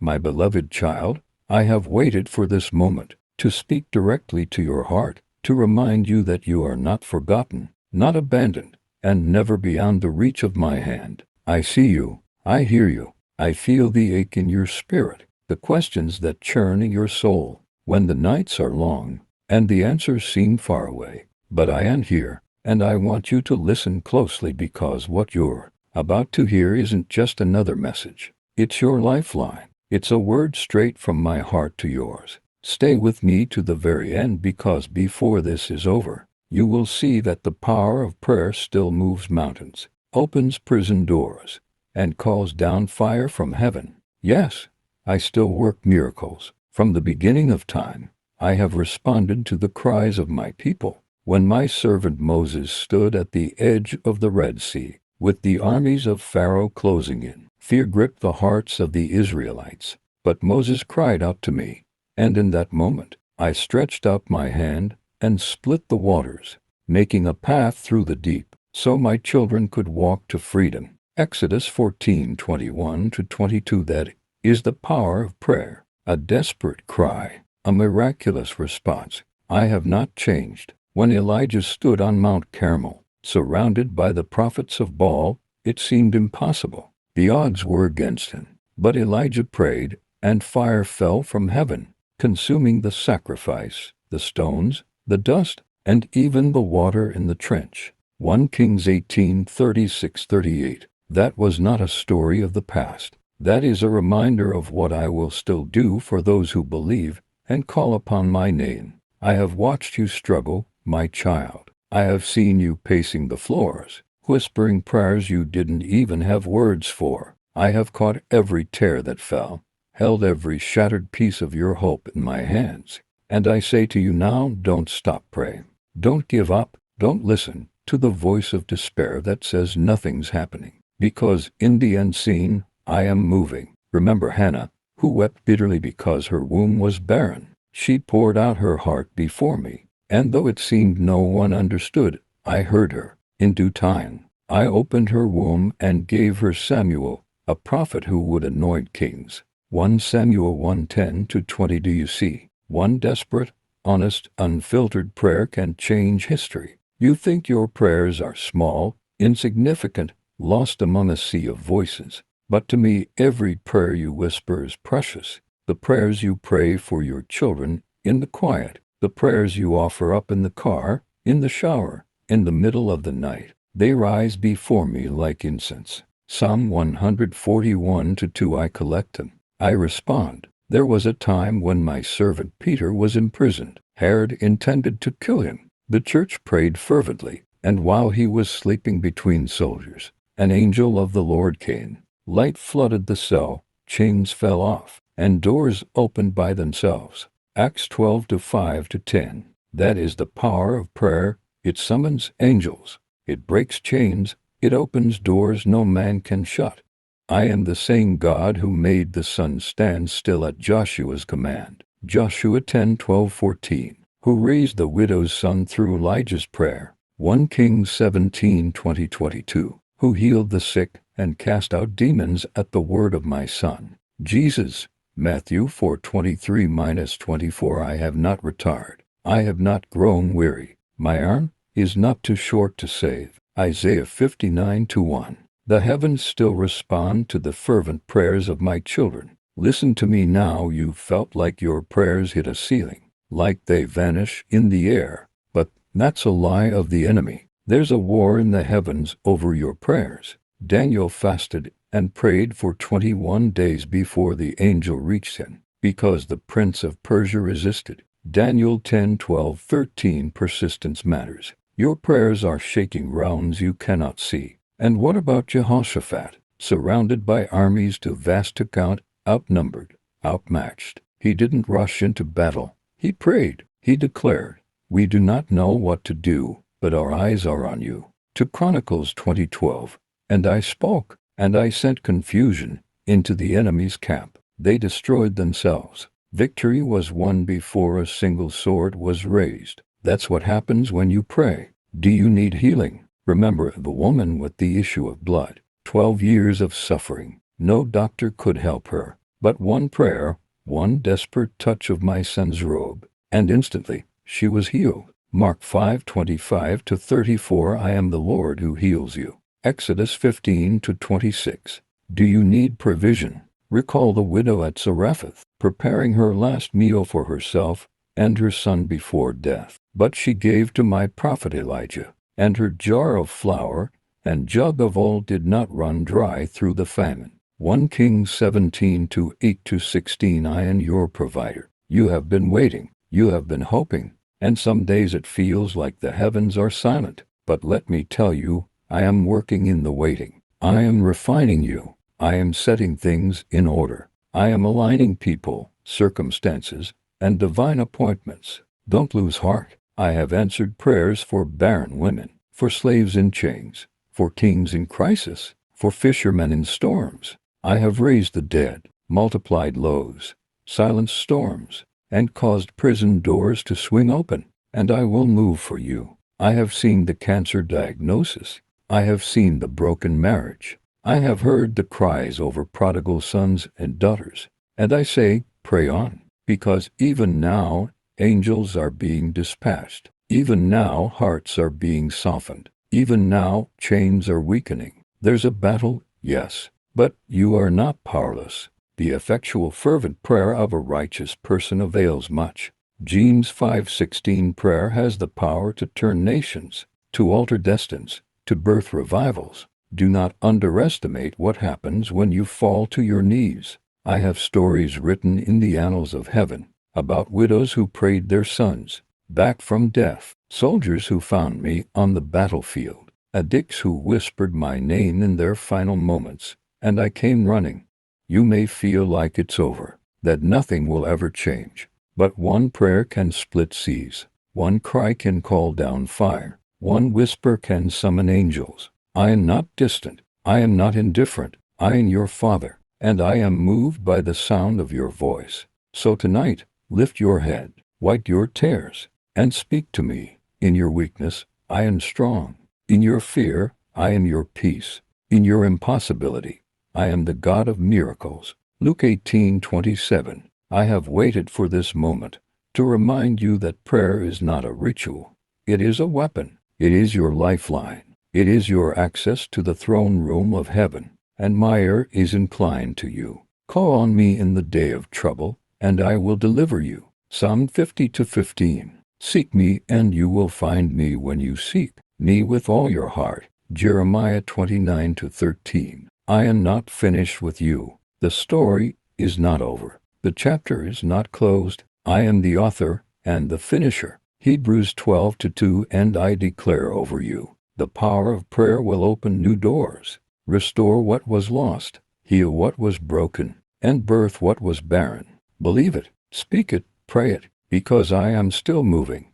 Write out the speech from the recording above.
My beloved child, I have waited for this moment to speak directly to your heart, to remind you that you are not forgotten, not abandoned, and never beyond the reach of my hand. I see you, I hear you, I feel the ache in your spirit, the questions that churn in your soul when the nights are long and the answers seem far away. But I am here, and I want you to listen closely, because what you're about to hear isn't just another message. It's your lifeline. It's a word straight from my heart to yours. Stay with me to the very end, because before this is over, you will see that the power of prayer still moves mountains, opens prison doors, and calls down fire from heaven. Yes, I still work miracles. From the beginning of time, I have responded to the cries of my people. When my servant Moses stood at the edge of the Red Sea, with the armies of Pharaoh closing in, fear gripped the hearts of the Israelites. But Moses cried out to me, and in that moment, I stretched out my hand and split the waters, making a path through the deep, so my children could walk to freedom. Exodus 14:21-22. That is the power of prayer. A desperate cry, a miraculous response. I have not changed. When Elijah stood on Mount Carmel, surrounded by the prophets of Baal, it seemed impossible. The odds were against him. But Elijah prayed, and fire fell from heaven, consuming the sacrifice, the stones, the dust, and even the water in the trench. 1 Kings 18:36-38. That was not a story of the past. That is a reminder of what I will still do for those who believe and call upon my name. I have watched you struggle, my child. I have seen you pacing the floors, whispering prayers you didn't even have words for. I have caught every tear that fell, held every shattered piece of your hope in my hands. And I say to you now, don't stop praying. Don't give up. Don't listen to the voice of despair that says nothing's happening. Because in the unseen, I am moving. Remember Hannah, who wept bitterly because her womb was barren. She poured out her heart before me, and though it seemed no one understood, I heard her. In due time, I opened her womb and gave her Samuel, a prophet who would anoint kings. 1 Samuel 1:10-20. Do you see? One desperate, honest, unfiltered prayer can change history. You think your prayers are small, insignificant, lost among a sea of voices. But to me, every prayer you whisper is precious. The prayers you pray for your children in the quiet, the prayers you offer up in the car, in the shower, in the middle of the night, they rise before me like incense. Psalm 141:2. I collect them. I respond. There was a time when my servant Peter was imprisoned. Herod intended to kill him. The church prayed fervently, and while he was sleeping between soldiers, an angel of the Lord came. Light flooded the cell, chains fell off, and doors opened by themselves. Acts 12:5-10. That is the power of prayer. It summons angels. It breaks chains. It opens doors no man can shut. I am the same God who made the sun stand still at Joshua's command. Joshua 10:12-14. Who raised the widow's son through Elijah's prayer. 1 Kings 17:20-22. Who healed the sick and cast out demons at the word of my son. Jesus, Matthew 4:23-24. I have not retired. I have not grown weary. My arm is not too short to save. Isaiah 59:1. The heavens still respond to the fervent prayers of my children. Listen to me now. You felt like your prayers hit a ceiling, like they vanish in the air. But that's a lie of the enemy. There's a war in the heavens over your prayers. Daniel fasted and prayed for 21 days before the angel reached him, because the prince of Persia resisted. Daniel 10:12-13. Persistence matters. Your prayers are shaking grounds you cannot see. And what about Jehoshaphat, surrounded by armies too vast to count, outnumbered, outmatched? He didn't rush into battle. He prayed. He declared, "We do not know what to do, but our eyes are on you." 2 Chronicles 20:12. And I spoke, and I sent confusion into the enemy's camp. They destroyed themselves. Victory was won before a single sword was raised. That's what happens when you pray. Do you need healing? Remember the woman with the issue of blood. 12 years of suffering. No doctor could help her. But one prayer, one desperate touch of my son's robe, and instantly she was healed. Mark 5:25-34. I am the Lord who heals you. Exodus 15:26. Do you need provision? Recall the widow at Zarephath, preparing her last meal for herself and her son before death. But she gave to my prophet Elijah, and her jar of flour and jug of oil did not run dry through the famine. 1 Kings 17:8-16. I am your provider. You have been waiting, you have been hoping, and some days it feels like the heavens are silent. But let me tell you, I am working in the waiting. I am refining you. I am setting things in order. I am aligning people, circumstances, and divine appointments. Don't lose heart. I have answered prayers for barren women, for slaves in chains, for kings in crisis, for fishermen in storms. I have raised the dead, multiplied loaves, silenced storms, and caused prison doors to swing open. And I will move for you. I have seen the cancer diagnosis. I have seen the broken marriage. I have heard the cries over prodigal sons and daughters. And I say, pray on, because even now angels are being dispatched. Even now hearts are being softened. Even now chains are weakening. There's a battle, yes, but you are not powerless. The effectual fervent prayer of a righteous person avails much. James 5:16. Prayer has the power to turn nations, to alter destinies, to birth revivals. Do not underestimate what happens when you fall to your knees. I have stories written in the annals of heaven about widows who prayed their sons back from death, soldiers who found me on the battlefield, addicts who whispered my name in their final moments, and I came running. You may feel like it's over, that nothing will ever change, but one prayer can split seas, one cry can call down fire, one whisper can summon angels. I am not distant, I am not indifferent, I am your Father, and I am moved by the sound of your voice. So tonight, lift your head, wipe your tears, and speak to me. In your weakness, I am strong. In your fear, I am your peace. In your impossibility, I am the God of miracles. Luke 18:27. I have waited for this moment to remind you that prayer is not a ritual. It is a weapon. It is your lifeline. It is your access to the throne room of heaven, and my ear is inclined to you. Call on me in the day of trouble, and I will deliver you. Psalm 50:15. Seek me, and you will find me when you seek me with all your heart. Jeremiah 29:13. I am not finished with you. The story is not over. The chapter is not closed. I am the author and the finisher. Hebrews 12:2. And I declare over you, the power of prayer will open new doors, restore what was lost, heal what was broken, and birth what was barren. Believe it, speak it, pray it, because I am still moving.